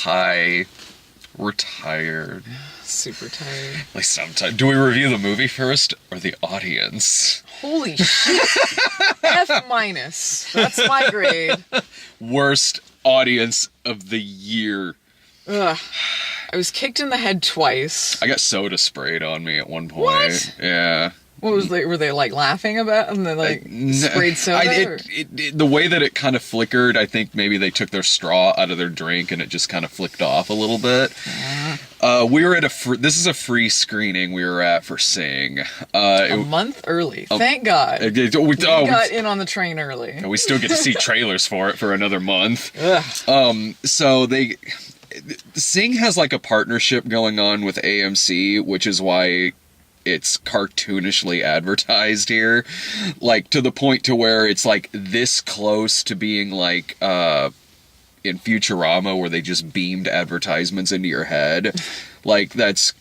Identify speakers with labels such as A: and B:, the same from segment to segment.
A: Hi. We're tired.
B: Super tired.
A: Like sometimes. Do we review the movie first or the audience?
B: Holy shit. F-. That's my grade.
A: Worst audience of the year.
B: Ugh. I was kicked in the head twice.
A: I got soda sprayed on me at one point.
B: What?
A: Yeah.
B: What was they? Were they like laughing about? And they like sprayed soda?
A: The way that it kind of flickered, I think maybe they took their straw out of their drink and it just kind of flicked off a little bit. We were at this is a free screening we were at for Sing.
B: A month early. Thank God. We got in on the train early.
A: We still get to see trailers for it for another month.
B: Ugh.
A: So Sing has like a partnership going on with AMC, which is why it's cartoonishly advertised here, like to the point to where it's like this close to being like in Futurama where they just beamed advertisements into your head. Like that's,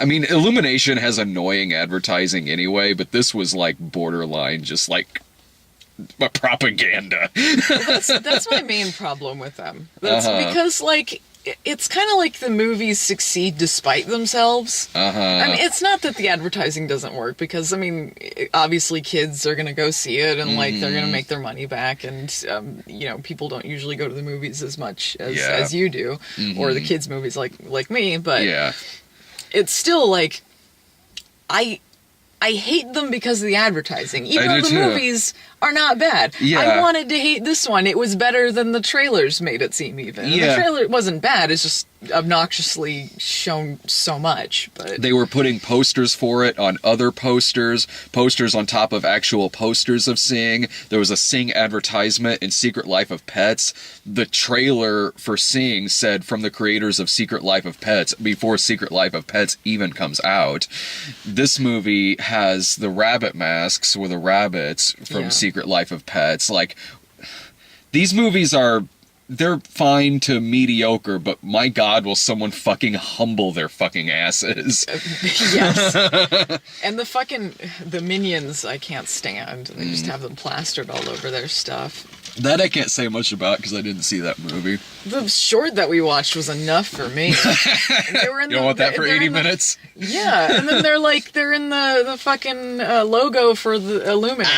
A: I mean, Illumination has annoying advertising anyway, but this was like borderline just like propaganda.
B: That's my main problem with them. That's because like it's kind of like the movies succeed despite themselves. I mean, it's not that the advertising doesn't work because, I mean, obviously kids are going to go see it and, like, they're going to make their money back and, you know, people don't usually go to the movies as much as you do or the kids' movies like me, but it's still, like, I hate them because of the advertising, even though the movies are not bad. I wanted to hate this one. It was better than the trailers made it seem even. And the trailer wasn't bad, it's just obnoxiously shown so much. But
A: they were putting posters for it on other posters on top of actual posters of Sing. There was a Sing advertisement in Secret Life of Pets. The trailer for Sing said from the creators of Secret Life of Pets before Secret Life of Pets even comes out. This movie has the rabbit masks with the rabbits from Secret Life of Pets. Like, these movies they're fine to mediocre, but my God, will someone fucking humble their fucking asses.
B: Yes. And the Minions I can't stand. They just have them plastered all over their stuff.
A: That I can't say much about because I didn't see that movie.
B: The short that we watched was enough for me. They were in
A: you don't want that for 80 minutes?
B: Yeah, and then they're in the fucking logo for the Illuminate.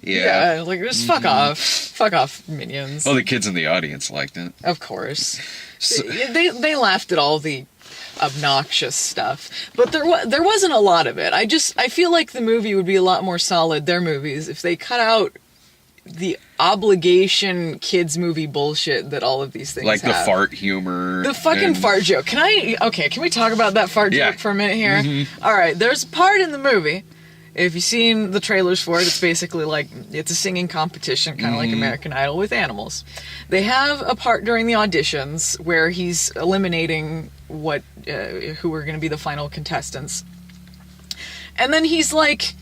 B: Yeah, like just fuck off. Fuck off, Minions.
A: Well, the kids in the audience liked it.
B: Of course. So, they laughed at all the obnoxious stuff, but there wasn't a lot of it. I feel like the movie would be a lot more solid, their movies, if they cut out the obligation kids movie bullshit that all of these things
A: like
B: have.
A: The fart humor.
B: The fucking fart joke. Can we talk about that fart joke for a minute here? Alright, there's a part in the movie, if you've seen the trailers for it, it's basically like, it's a singing competition, kind of like American Idol with animals. They have a part during the auditions where he's eliminating who are going to be the final contestants. And then he's like,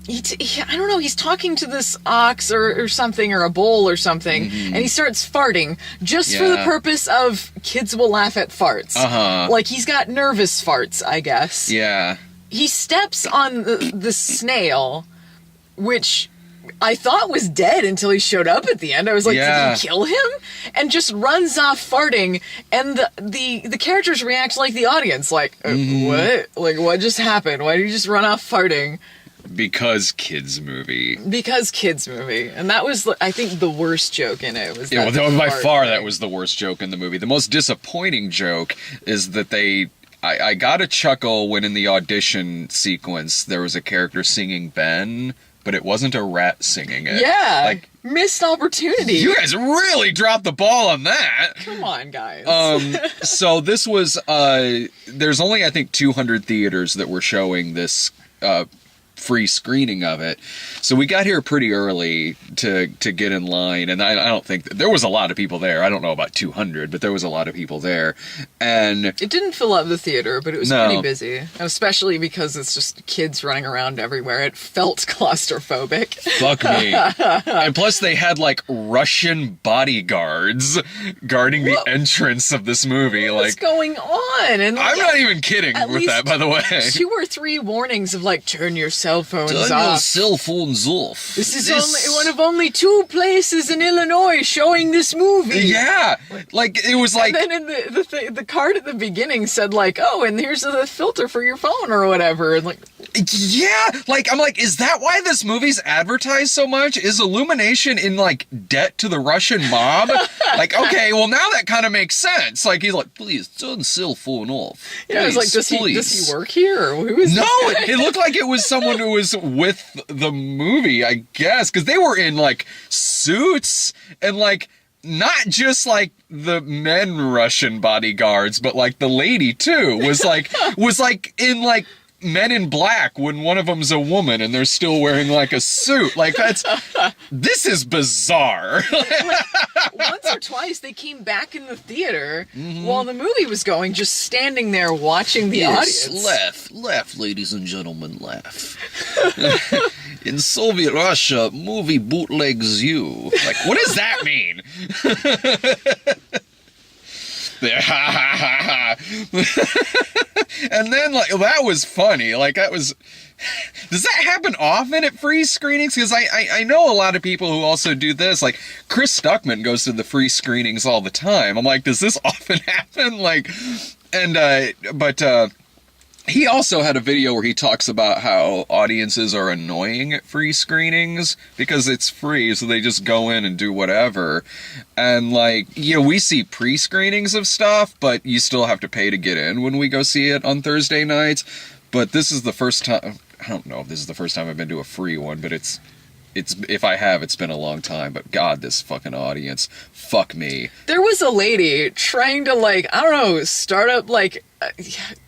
B: I don't know, he's talking to this ox or something, or a bull or something, and he starts farting just for the purpose of kids will laugh at farts. Like, he's got nervous farts, I guess.
A: Yeah.
B: He steps on the snail, which I thought was dead until he showed up at the end. I was like, did he kill him? And just runs off farting, and the characters react like the audience, like, what? Like, what just happened? Why did he just run off farting?
A: Because kids movie. And that was, I think, the worst joke in it. By far, that was the worst joke in the movie. The most disappointing joke is that I got a chuckle when in the audition sequence there was a character singing Ben, but it wasn't a rat singing it.
B: Yeah, like, missed opportunity.
A: You guys really dropped the ball on that.
B: Come on, guys.
A: So this was, there's only, I think, 200 theaters that were showing this free screening of it. So we got here pretty early to get in line, and I don't think there was a lot of people there. I don't know about 200, but there was a lot of people there. And
B: it didn't fill up the theater, but it was pretty busy, especially because it's just kids running around everywhere. It felt claustrophobic.
A: Fuck me. And plus they had like Russian bodyguards guarding the entrance of this movie.
B: What's going on? And
A: I'm not even kidding with that, by the way.
B: 2 or 3 warnings of like, turn yourself cell phones
A: Turn your
B: off.
A: cell phones off.
B: This is only one of only 2 places in Illinois showing this movie.
A: Yeah, like it was like.
B: And then in the card at the beginning said like, oh, and here's the filter for your phone or whatever, and like.
A: Yeah, like I'm like, is that why this movie's advertised so much? Is Illumination in like debt to the Russian mob? Like, okay, well now that kind of makes sense. Like he's like, please turn cell phone off.
B: Yeah, I was like, does he work here? Or who is
A: No,
B: this guy?
A: it looked like it was someone who was with the movie, I guess, because they were in like suits and like not just like the men Russian bodyguards, but like the lady too was like in like Men in Black when one of them's a woman and they're still wearing like a suit. Like this is bizarre.
B: Like, once or twice they came back in the theater while the movie was going, just standing there watching the audience.
A: Laugh, ladies and gentlemen, laugh. In Soviet Russia, movie bootlegs you. Like, what does that mean? And then, like, that was funny. Like, that was... Does that happen often at free screenings? Because I know a lot of people who also do this. Like, Chris Stuckman goes to the free screenings all the time. I'm like, does this often happen? Like, and, he also had a video where he talks about how audiences are annoying at free screenings because it's free, so they just go in and do whatever. And, like, you know, we see pre-screenings of stuff, but you still have to pay to get in when we go see it on Thursday nights. But this is the first time... I don't know if this is the first time I've been to a free one, but it's if I have, it's been a long time. But God, this fucking audience, fuck me.
B: There was a lady trying to, like, I don't know, start up like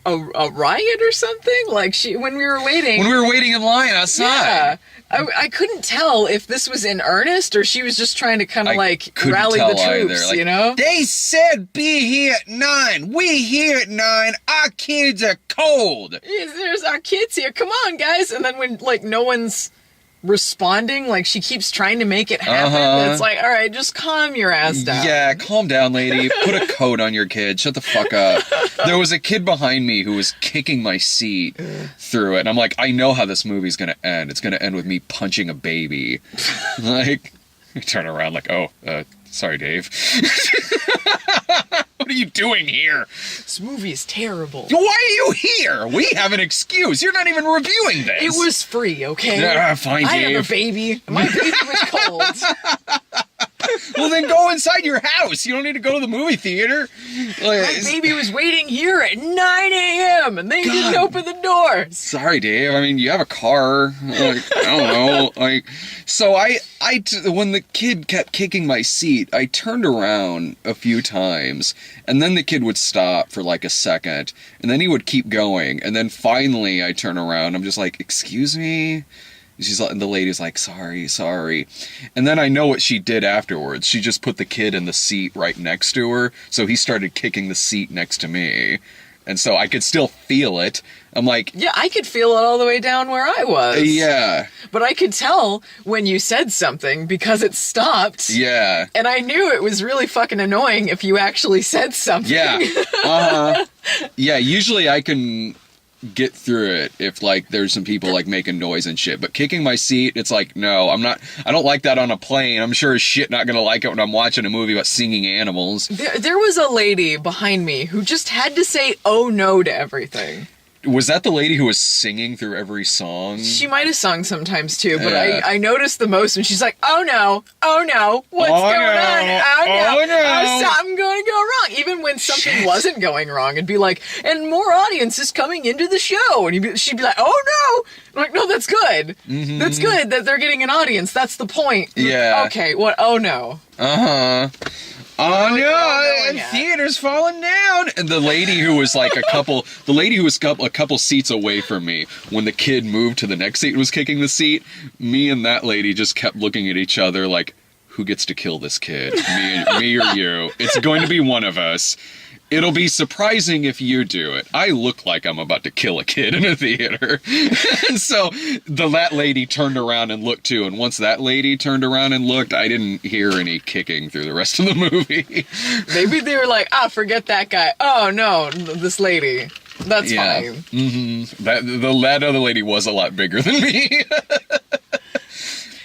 B: a riot or something. Like when we were waiting
A: in line outside.
B: Yeah, I couldn't tell if this was in earnest or she was just trying to kind of like rally the troops.
A: Like,
B: you know,
A: they said be here at 9. We here at 9. Our kids are cold.
B: There's our kids here. Come on, guys. And then when like no one's responding, like she keeps trying to make it happen. It's like, all right, just calm your ass down.
A: Yeah, calm down, lady. Put a coat on your kid. Shut the fuck up. There was a kid behind me who was kicking my seat through it, and I'm like, I know how this movie's gonna end. It's gonna end with me punching a baby. Like, I turn around like, oh, sorry, Dave. What are you doing here?
B: This movie is terrible.
A: Why are you here? We have an excuse. You're not even reviewing this.
B: It was free, okay?
A: Yeah, fine, Dave.
B: I have a baby. My baby was cold.
A: Well, then go inside your house. You don't need to go to the movie theater. Like,
B: my baby was waiting here at 9 a.m. and they didn't open the doors.
A: Sorry, Dave. I mean, you have a car. Like, I don't know. Like, so when the kid kept kicking my seat, I turned around a few times, and then the kid would stop for like a second, and then he would keep going, and then finally I turn around. I'm just like, excuse me? And the lady's like, sorry. And then I know what she did afterwards. She just put the kid in the seat right next to her, so he started kicking the seat next to me. And so I could still feel it. I'm like...
B: Yeah, I could feel it all the way down where I was.
A: Yeah.
B: But I could tell when you said something because it stopped.
A: Yeah.
B: And I knew it was really fucking annoying if you actually said something.
A: Yeah. Yeah, usually I can get through it if like there's some people like making noise and shit, but kicking my seat, it's like, no, I don't like that on a plane. I'm sure as shit not gonna like it when I'm watching a movie about singing animals.
B: There was a lady behind me who just had to say oh no to everything.
A: Was that the lady who was singing through every song?
B: She might have sung sometimes too, but I noticed the most when she's like, oh no, what's going on? Oh no, something going to go wrong. Even when something wasn't going wrong, it'd be like, and more audience is coming into the show. And she'd be like, oh no. I'm like, no, that's good. Mm-hmm. That's good that they're getting an audience. That's the point.
A: Yeah.
B: Okay, what? Oh no.
A: Oh no, and theater's falling down. And the lady who was like a couple seats away from me, when the kid moved to the next seat and was kicking the seat, me and that lady just kept looking at each other like, who gets to kill this kid? Me or you? It's going to be one of us. It'll be surprising if you do it. I look like I'm about to kill a kid in a theater. And so that lady turned around and looked too. And once that lady turned around and looked, I didn't hear any kicking through the rest of the movie.
B: Maybe they were like, forget that guy. Oh no, this lady. That's
A: Yeah.
B: fine.
A: Mm-hmm. That other lady was a lot bigger than me.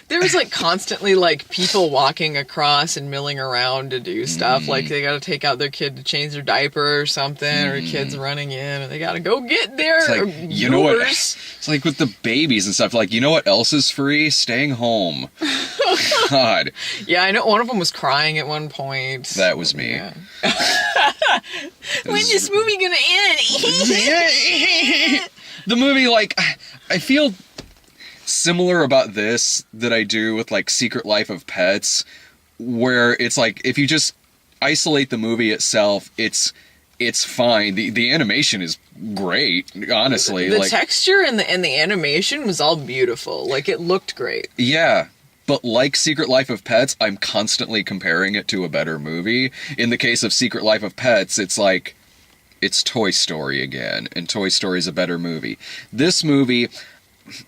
B: There was like constantly like people walking across and milling around to do stuff. Like they got to take out their kid to change their diaper or something, or kids running in and they got to go get their
A: It's like, you know what? It's like with the babies and stuff. Like, you know what else is free? Staying home. God,
B: Yeah, I know one of them was crying at one point.
A: that was me.
B: Yeah. When's this movie gonna end?
A: The movie, like, I feel similar about this that I do with like Secret Life of Pets, where it's like if you just isolate the movie itself, it's fine. The animation is great, honestly.
B: The
A: like,
B: texture and the animation was all beautiful. Like it looked great.
A: yeah. But like Secret Life of Pets, I'm constantly comparing it to a better movie. In the case of Secret Life of Pets, it's like it's Toy Story again, and Toy Story is a better movie. This movie,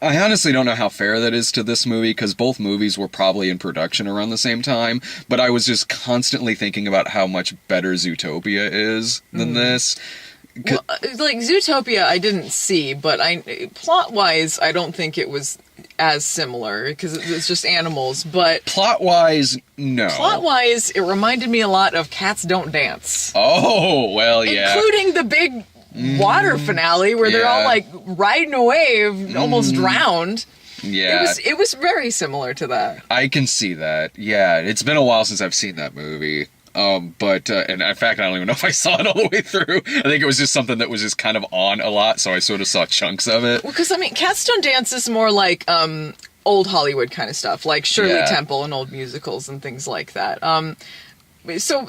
A: I honestly don't know how fair that is to this movie, because both movies were probably in production around the same time, but I was just constantly thinking about how much better Zootopia is than this.
B: Well, like Zootopia, I didn't see, but plot-wise, I don't think it was as similar because it's just animals. But
A: Plot-wise, no.
B: plot-wise, it reminded me a lot of Cats Don't Dance,
A: Oh, well, yeah.
B: including the big water finale where they're all
A: Yeah.
B: like riding a wave, almost drowned.
A: Yeah.
B: It was very similar to that.
A: I can see that. Yeah, it's been a while since I've seen that movie. But and in fact, I don't even know if I saw it all the way through. I think it was just something that was just kind of on a lot, so I sort of saw chunks of it.
B: Well, because I mean, Cats Don't Dance is more like old Hollywood kind of stuff, like Shirley
A: Yeah.
B: Temple and old musicals and things like that. So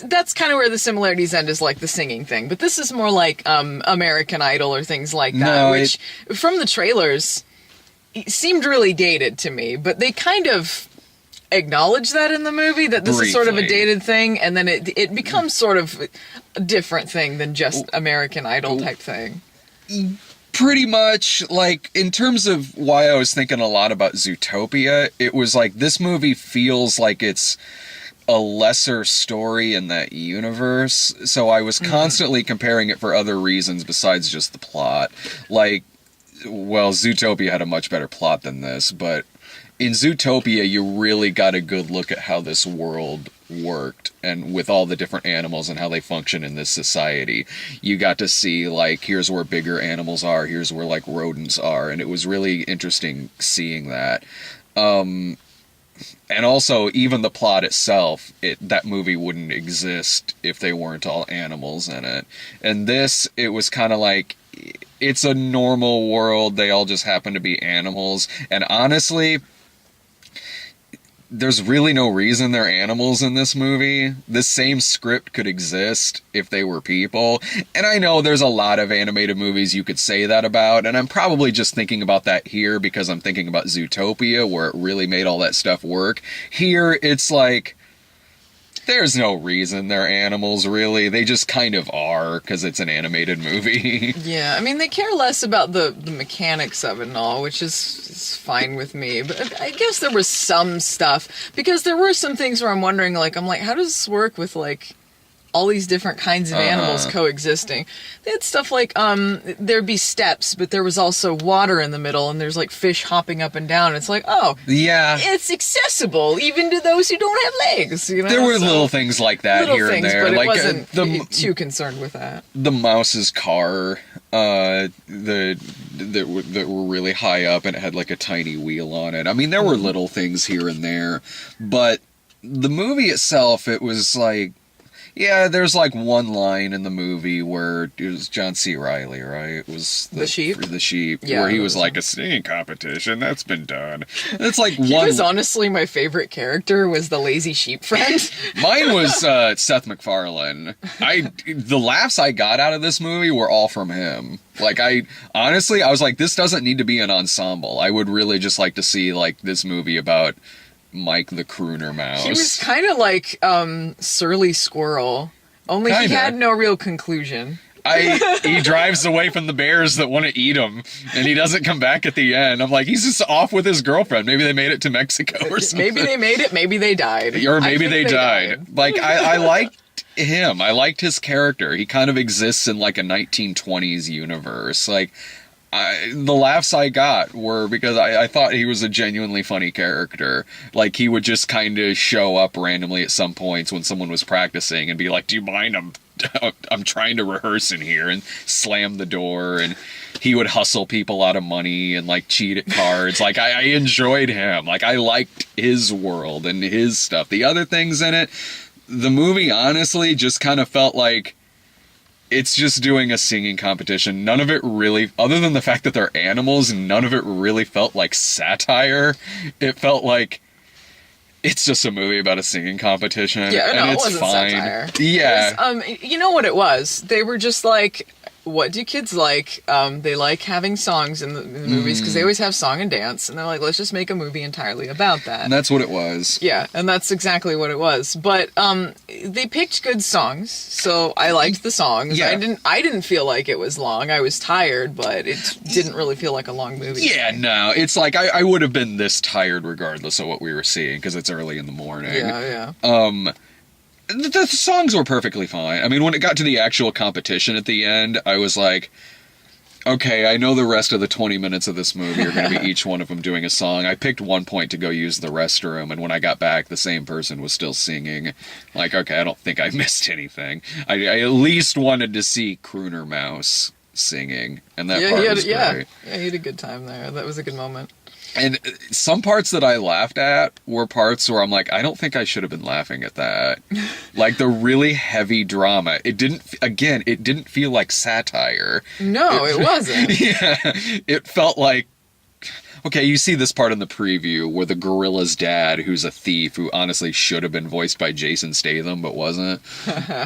B: that's kind of where the similarities end, is like the singing thing. But this is more like American Idol or things like that,
A: No,
B: which from the trailers it seemed really dated to me. But they kind of acknowledge that in the movie, that this is sort of a
A: Briefly.
B: dated thing, and then it becomes sort of a different thing than just American Idol type thing.
A: Pretty much, like, in terms of why I was thinking a lot about Zootopia, it was like this movie feels like it's a lesser story in that universe, so I was constantly comparing it for other reasons besides just the plot. Like, well, Zootopia had a much better plot than this, but in Zootopia, you really got a good look at how this world worked, and with all the different animals and how they function in this society. You got to see, like, here's where bigger animals are, here's where, like, rodents are, and it was really interesting seeing that. And also, even the plot itself, that movie wouldn't exist if they weren't all animals in it. And this, it was kind of like, it's a normal world, they all just happen to be animals, and honestly, there's really no reason they're animals in this movie. This same script could exist if they were people. And I know there's a lot of animated movies you could say that about, and I'm probably just thinking about that here because I'm thinking about Zootopia, where it really made all that stuff work. Here, it's like, there's no reason they're animals, really. They just kind of are, because it's an animated movie.
B: Yeah, I mean, they care less about the mechanics of it and all, which is fine with me. But I guess there was some stuff, because there were some things where I'm wondering, like, how does this work with, like, all these different kinds of animals coexisting? They had stuff like, there'd be steps, but there was also water in the middle, and there's, like, fish hopping up and down. It's like, oh,
A: Yeah.
B: it's accessible, even to those who don't have legs, you know?
A: There were
B: So,
A: little things like that
B: little
A: here
B: things,
A: and there.
B: but it
A: Like
B: wasn't too concerned with that.
A: the mouse's car, that were really high up, and it had like a tiny wheel on it. I mean, there were little things here and there, but the movie itself, it was like, yeah, there's like one line in the movie where it was John C. Reilly, right? It was
B: The sheep?
A: The sheep,
B: Yeah,
A: where he
B: that
A: was
B: was
A: like, a singing competition that's been done. It's like
B: He
A: one.
B: was honestly my favorite character, was the lazy sheep friend.
A: Mine was Seth MacFarlane. The laughs I got out of this movie were all from him. Like, I was like, this doesn't need to be an ensemble. I would really just like to see like this movie about Mike the Crooner Mouse.
B: He was kind of like Surly Squirrel, only he
A: Kinda.
B: had no real conclusion.
A: He drives away from the bears that want to eat him, and he doesn't come back at the end. I'm like, he's just off with his girlfriend. Maybe they made it to Mexico or something.
B: Maybe they made it, maybe they died.
A: Or
B: I
A: maybe
B: think
A: they died. Like, I liked him. I liked his character. He kind of exists in like a 1920s universe. Like, the laughs I got were because I thought he was a genuinely funny character. Like, he would just kind of show up randomly at some points when someone was practicing and be like, "Do you mind? I'm trying to rehearse in here," and slam the door. And he would hustle people out of money and like cheat at cards. Like, I enjoyed him. Like, I liked his world and his stuff. The other things in it, the movie honestly just kind of felt like it's just doing a singing competition. None of it really, other than the fact that they're animals, none of it really felt like satire. It felt like it's just a movie about a singing competition.
B: Yeah, no,
A: and
B: it
A: it's
B: wasn't
A: fine.
B: satire.
A: Yeah.
B: It was, you know what it was? They were just like, what do kids like? They like having songs in the movies because they always have song and dance, and they're like, let's just make a movie entirely about that.
A: And that's what it was.
B: Yeah, and that's exactly what it was. But they picked good songs, so I liked the songs.
A: Yeah.
B: I didn't feel like it was long. I was tired, but it didn't really feel like a long movie.
A: Yeah, no, it's like I would have been this tired regardless of what we were seeing because it's early in the morning.
B: Yeah.
A: The songs were perfectly fine. I mean, when it got to the actual competition at the end, I was like, okay, I know the rest of the 20 minutes of this movie are going to be each one of them doing a song. I picked one point to go use the restroom, and when I got back, the same person was still singing. Like, okay, I don't think I missed anything. I at least wanted to see Crooner Mouse singing, and that part was great.
B: Yeah, he had a good time there. That was a good moment.
A: And some parts that I laughed at were parts where I'm like, I don't think I should have been laughing at that. Like the really heavy drama. It didn't feel like satire.
B: No, it wasn't.
A: Yeah. It felt like, okay, you see this part in the preview where the gorilla's dad, who's a thief, who honestly should have been voiced by Jason Statham, but wasn't.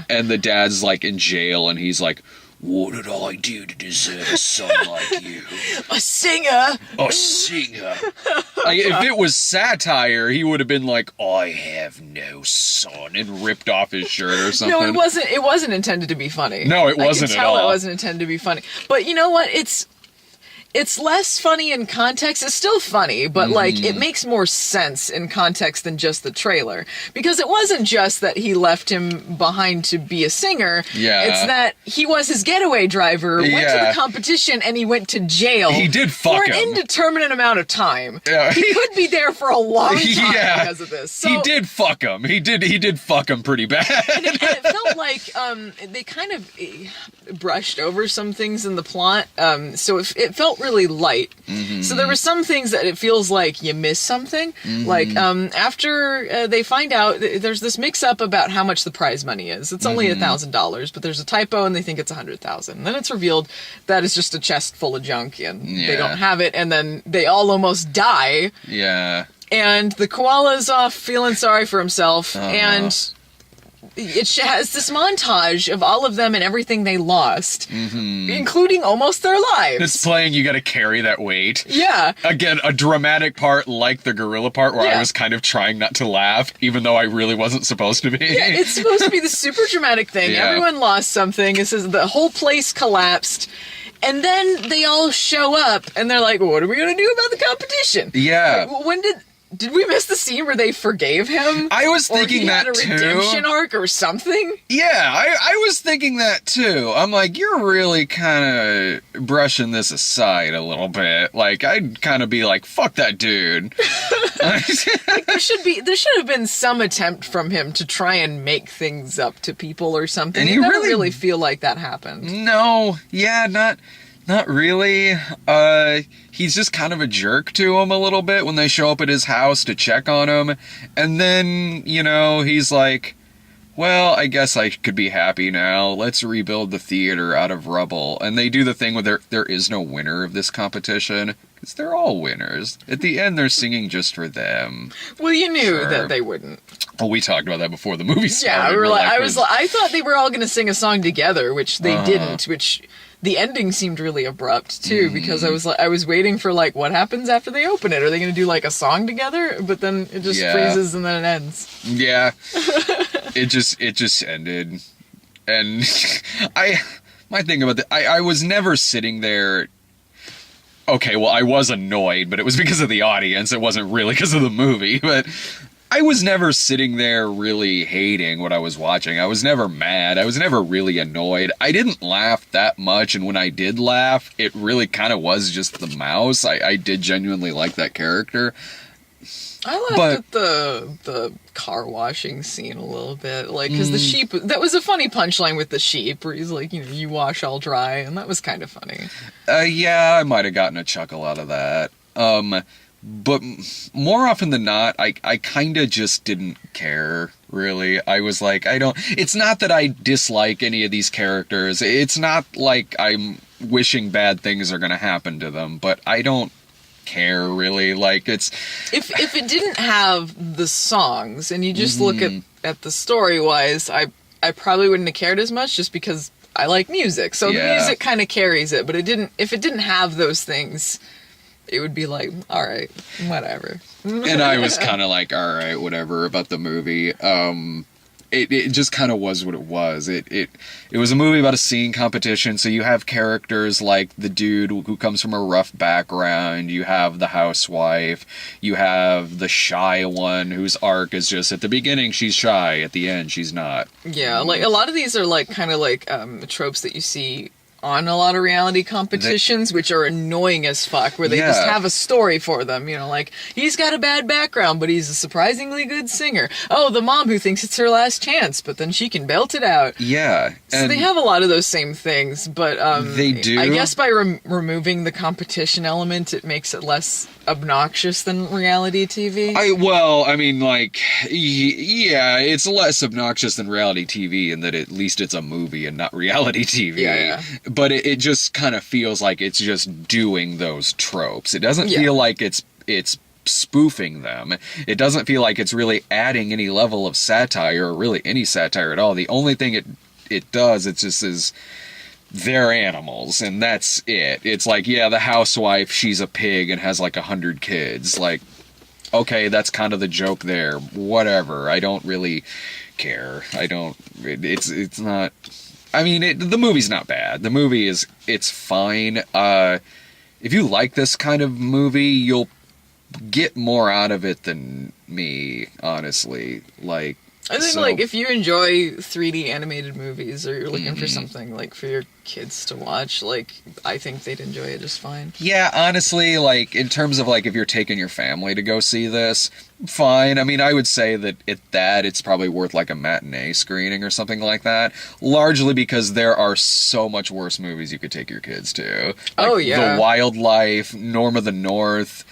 A: And the dad's like in jail and he's like, "What did I do to deserve a son like you?
B: A singer!
A: A singer!" Like, if it was satire, he would have been like, "I have no son," and ripped off his shirt or something.
B: No, it wasn't. It wasn't intended to be funny.
A: No, it wasn't
B: I can
A: at
B: tell
A: all.
B: It wasn't intended to be funny. But you know what? It's less funny in context. It's still funny, but like it makes more sense in context than just the trailer. Because it wasn't just that he left him behind to be a singer.
A: Yeah.
B: It's that he was his getaway driver, went to
A: Yeah.
B: the competition, and he went to jail.
A: He did fuck
B: for an
A: him.
B: indeterminate amount of time.
A: Yeah.
B: He could be there for a long time
A: Yeah.
B: because of this. So,
A: He did fuck him. He did fuck him pretty bad.
B: and it felt like they kind of brushed over some things in the plot, so it felt really light. So there were some things that it feels like you miss something. Like after they find out, there's this mix-up about how much the prize money is. It's only $1,000, but there's a typo and they think it's $100,000. Then it's revealed that it's just a chest full of junk and they
A: Yeah.
B: don't have it, and then they all almost die.
A: Yeah.
B: And the koala's off feeling sorry for himself, and it has this montage of all of them and everything they lost, including almost their lives.
A: It's playing You Gotta Carry That Weight.
B: Yeah.
A: Again, a dramatic part like the gorilla part where I
B: Yeah.
A: was kind of trying not to laugh, even though I really wasn't supposed to be.
B: Yeah, it's supposed to be the super dramatic thing.
A: Yeah.
B: Everyone lost something. It says the whole place collapsed. And then they all show up and they're like, what are we going to do about the competition?
A: Yeah.
B: Like, when did we miss the scene where they forgave him?
A: I was
B: Or
A: thinking
B: he
A: that
B: had a
A: too.
B: redemption arc or something?
A: Yeah, I was thinking that too. I'm like, you're really kind of brushing this aside a little bit. Like, I'd kind of be like, fuck that dude.
B: There should have been some attempt from him to try and make things up to people or something.
A: And
B: It
A: he
B: never
A: really-
B: really feel like that happened.
A: No, yeah, not really. He's just kind of a jerk to him a little bit when they show up at his house to check on him. And then, he's like, well, I guess I could be happy now. Let's rebuild the theater out of rubble. And they do the thing where there is no winner of this competition. Because they're all winners. At the end, they're singing just for them.
B: Well, you knew
A: Sure.
B: that they wouldn't.
A: Well, we talked about that before the movie started.
B: Yeah, we were
A: We're
B: like,
A: we're-
B: I thought they were all going to sing a song together, which they didn't. Which the ending seemed really abrupt too, because I was waiting for like, what happens after they open it? Are they going to do like a song together? But then it just
A: Yeah.
B: freezes and then it ends.
A: Yeah. it just ended. And my thing about I was never sitting there. Okay, well, I was annoyed, but it was because of the audience. It wasn't really because of the movie. But I was never sitting there really hating what I was watching. I was never mad. I was never really annoyed. I didn't laugh that much, and when I did laugh, it really kind of was just the mouse. I did genuinely like that character.
B: I laughed at the car washing scene a little bit, like, because the sheep, that was a funny punchline with the sheep, where he's like, you wash, I'll dry, and that was kind of funny.
A: Yeah, I might have gotten a chuckle out of that. But more often than not, I kind of just didn't care, really. I was like, it's not that I dislike any of these characters. It's not like I'm wishing bad things are going to happen to them, but I don't care, really. Like, it's...
B: If it didn't have the songs, and you just look at the story-wise, I probably wouldn't have cared as much, just because I like music. So the music kind of carries it, but if it didn't have those things... It would be like, all right, whatever.
A: And I was kind of like, all right, whatever about the movie. It just kind of was what it was. It was a movie about a singing competition, so you have characters like the dude who comes from a rough background, you have the housewife, you have the shy one whose arc is just at the beginning she's shy, at the end she's not.
B: Yeah, like a lot of these are like kind of like tropes that you see on a lot of reality competitions, which are annoying as fuck, where they just have a story for them, like, he's got a bad background, but he's a surprisingly good singer. Oh, the mom who thinks it's her last chance, but then she can belt it out.
A: Yeah.
B: So they have a lot of those same things, but
A: they do.
B: I guess by removing the competition element, it makes it less obnoxious than reality TV.
A: Yeah, it's less obnoxious than reality TV in that at least it's a movie and not reality TV.
B: Yeah.
A: But it just kind of feels like it's just doing those tropes. It doesn't feel like it's spoofing them. It doesn't feel like it's really adding any level of satire, or really any satire at all. The only thing it does, it just is... they're animals, and that's it. It's like, the housewife, she's a pig and has like 100 kids. Like, okay, that's kind of the joke there. Whatever. I don't really care. It's not... I mean, the movie's not bad. The movie it's fine. If you like this kind of movie, you'll get more out of it than me, honestly. Like,
B: I think, like, if you enjoy 3D animated movies, or you're looking for something, like, for your kids to watch, like, I think they'd enjoy it just fine.
A: Yeah, honestly, like, in terms of, like, if you're taking your family to go see this, fine. I mean, I would say that it's probably worth, like, a matinee screening or something like that, largely because there are so much worse movies you could take your kids to. Like, The Wildlife, Norm of the North...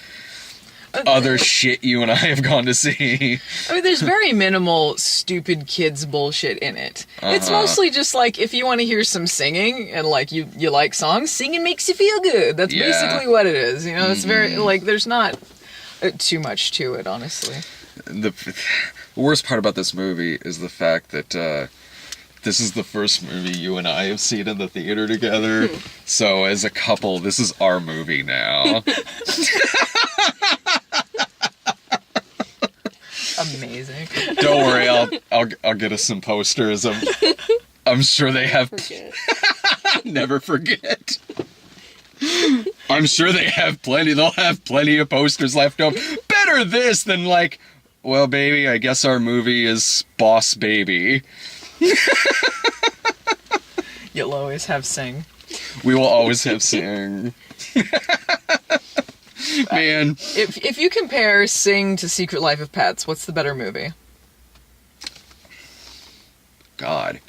A: other shit you and I have gone to see.
B: I mean, there's very minimal stupid kids bullshit in it. It's mostly just like, if you want to hear some singing and like you like songs, singing makes you feel good. That's basically what it is. It's very like, there's not too much to it, honestly.
A: The worst part about this movie is the fact that this is the first movie you and I have seen in the theater together. So as a couple, this is our movie now.
B: Amazing.
A: Don't worry, I'll get us some posters. I'm sure they have. Never forget. I'm sure they have plenty. They'll have plenty of posters left over. Better this than like, well, baby, I guess our movie is Boss Baby.
B: You'll always have Sing.
A: We will always have Sing. Man.
B: If you compare Sing to Secret Life of Pets, what's the better movie?
A: God.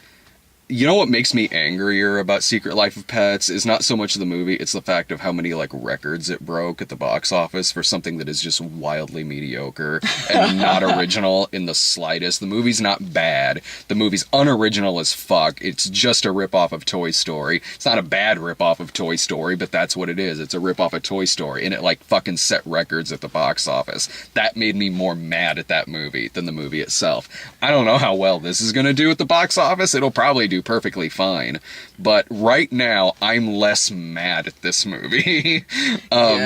A: You know what makes me angrier about Secret Life of Pets is not so much the movie, it's the fact of how many, like, records it broke at the box office for something that is just wildly mediocre and not original in the slightest. The movie's not bad. The movie's unoriginal as fuck. It's just a ripoff of Toy Story. It's not a bad ripoff of Toy Story, but that's what it is. It's a ripoff of Toy Story, and it, like, fucking set records at the box office. That made me more mad at that movie than the movie itself. I don't know how well this is gonna do at the box office. It'll probably do perfectly fine, but right now I'm less mad at this movie.
B: Well,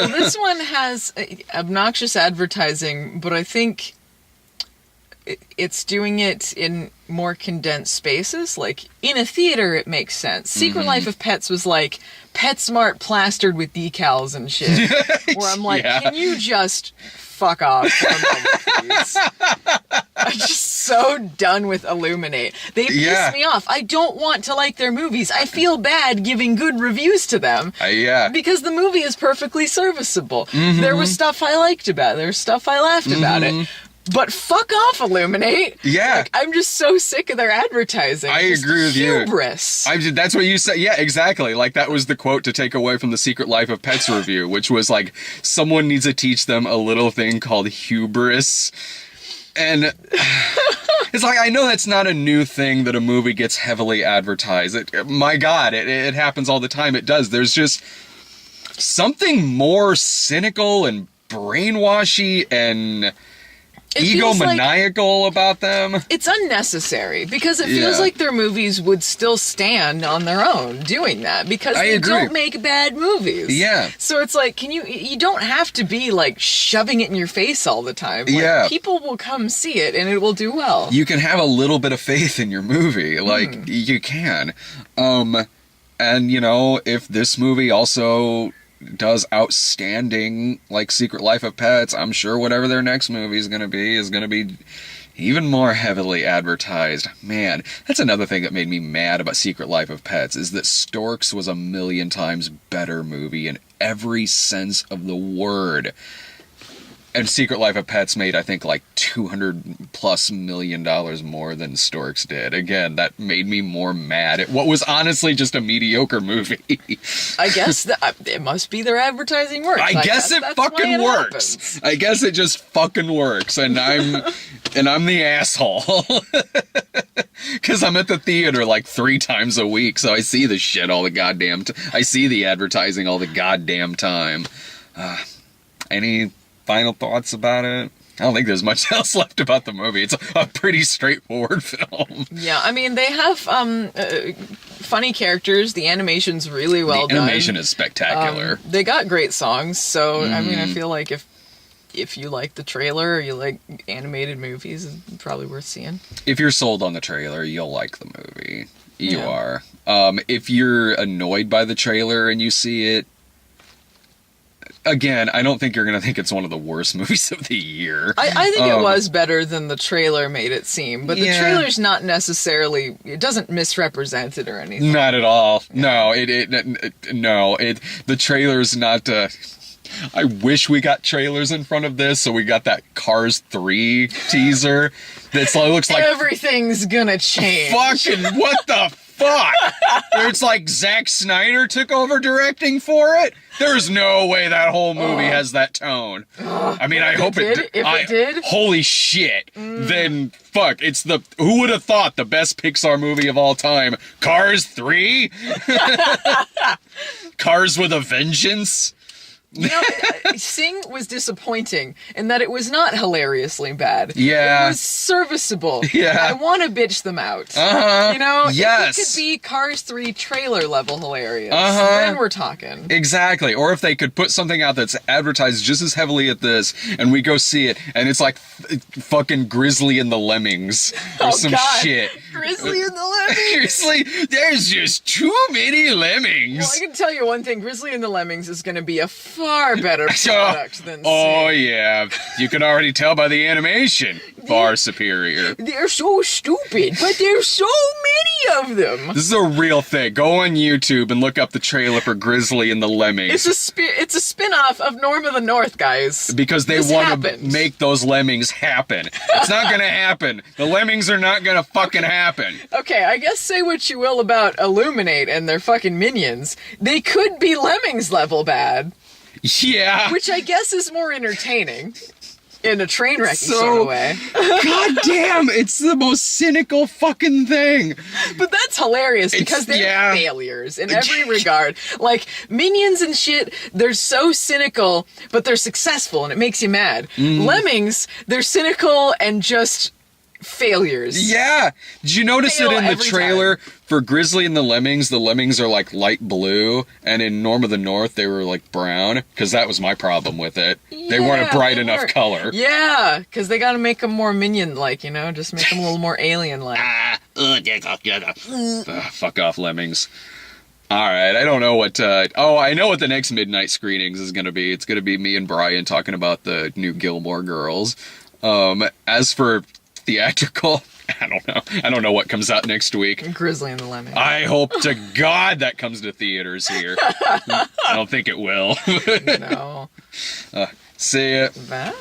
B: this one has obnoxious advertising, but I think it's doing it in more condensed spaces. Like, in a theater, it makes sense. Secret Life of Pets was like PetSmart plastered with decals and shit. Where I'm like, can you just fuck off for a moment, please. I'm just so done with Illuminate. They piss me off. I don't want to like their movies. I feel bad giving good reviews to them. Because the movie is perfectly serviceable. Mm-hmm. There was stuff I liked about it. There was stuff I laughed about it. But fuck off, Illuminate.
A: Yeah.
B: Like, I'm just so sick of their advertising.
A: I agree with
B: hubris.
A: you. That's what you said. Yeah, exactly. Like, that was the quote to take away from the Secret Life of Pets review, which was like, someone needs to teach them a little thing called hubris. And it's like, I know that's not a new thing that a movie gets heavily advertised. My God, it happens all the time. It does. There's just something more cynical and brainwashy and egomaniacal about them.
B: It's unnecessary because it feels like their movies would still stand on their own doing that because they don't make bad movies.
A: Yeah.
B: So it's like, you don't have to be like shoving it in your face all the time. Like, people will come see it and it will do well.
A: You can have a little bit of faith in your movie. Like, you can. And, you know, if this movie also does outstanding, like Secret Life of Pets, I'm sure whatever their next movie is going to be even more heavily advertised. Man, that's another thing that made me mad about Secret Life of Pets, is that Storks was a million times better movie in every sense of the word. And Secret Life of Pets made, I think, like $200+ million more than Storks did. Again, that made me more mad at what was honestly just a mediocre movie.
B: I guess it must be their advertising works.
A: I guess it fucking works.
B: Happens.
A: I guess it just fucking works, and I'm the asshole. Because I'm at the theater like 3 times a week, so I see the shit all the goddamn I see the advertising all the goddamn time. Any final thoughts about it? I don't think there's much else left about the movie. It's a pretty straightforward film.
B: Yeah, I mean, they have funny characters. The animation's really well done.
A: The animation is spectacular.
B: They got great songs, so I mean, I feel like if you like the trailer or you like animated movies, it's probably worth seeing. If
A: you're sold on the trailer, you'll like the movie. You are. If you're annoyed by the trailer and you see it, again, I don't think you're going to think it's one of the worst movies of the year.
B: I think it was better than the trailer made it seem, but the trailer's not necessarily, it doesn't misrepresent it or anything.
A: Not at all. No, the trailer's not, I wish we got trailers in front of this, so we got that Cars 3 teaser that looks like
B: everything's gonna change.
A: Fucking what the fuck? It's like Zack Snyder took over directing for it? There's no way that whole movie has that tone. I mean, I hope it did. If it did? Holy shit. Then, fuck, it's who would have thought the best Pixar movie of all time? Cars 3? Cars with a Vengeance?
B: You know, Sing was disappointing in that it was not hilariously bad.
A: Yeah.
B: It was serviceable.
A: Yeah.
B: I want to bitch them out.
A: Uh-huh.
B: You know,
A: yes.
B: If it could be Cars 3 trailer level hilarious, then we're talking.
A: Exactly. Or if they could put something out that's advertised just as heavily at this, and we go see it, and it's like fucking Grizzly and the Lemmings or some shit.
B: Grizzly and the Lemmings.
A: Grizzly, there's just too many lemmings.
B: Well, I can tell you one thing. Grizzly and the Lemmings is going to be a far better product than
A: Oh,
B: Sing.
A: yeah. You can already tell by the animation. Far superior.
B: They're so stupid, but there's so many of them.
A: This is a real thing. Go on YouTube and look up the trailer for Grizzly and the Lemmings.
B: It's a spin-off of Norm of the North, guys.
A: Because they want to make those lemmings happen. It's not going to happen. The lemmings are not going to fucking happen.
B: Okay, I guess say what you will about Illuminate and their fucking minions. They could be lemmings level bad.
A: Yeah.
B: Which I guess is more entertaining. In a train wrecking sort of way.
A: God damn, it's the most cynical fucking thing.
B: But that's hilarious because they're failures in every regard. Like, minions and shit, they're so cynical, but they're successful and it makes you mad. Lemmings, they're cynical and just failures.
A: Yeah. Did you notice that in the trailer for Grizzly and the Lemmings are like light blue, and in Norm of the North they were like brown? Because that was my problem with it. They weren't a bright enough color.
B: Yeah, because they gotta make them more minion-like, you know? Just make them a little more alien-like.
A: Fuck off, lemmings. All right, I don't know what. I know what the next midnight screenings is going to be. It's going to be me and Brian talking about the new Gilmore Girls. As for theatrical, I don't know. I don't know what comes out next week.
B: Grizzly and the Lemmings.
A: I hope to God that comes to theaters here. I don't think it will.
B: No.
A: See ya.
B: Bye.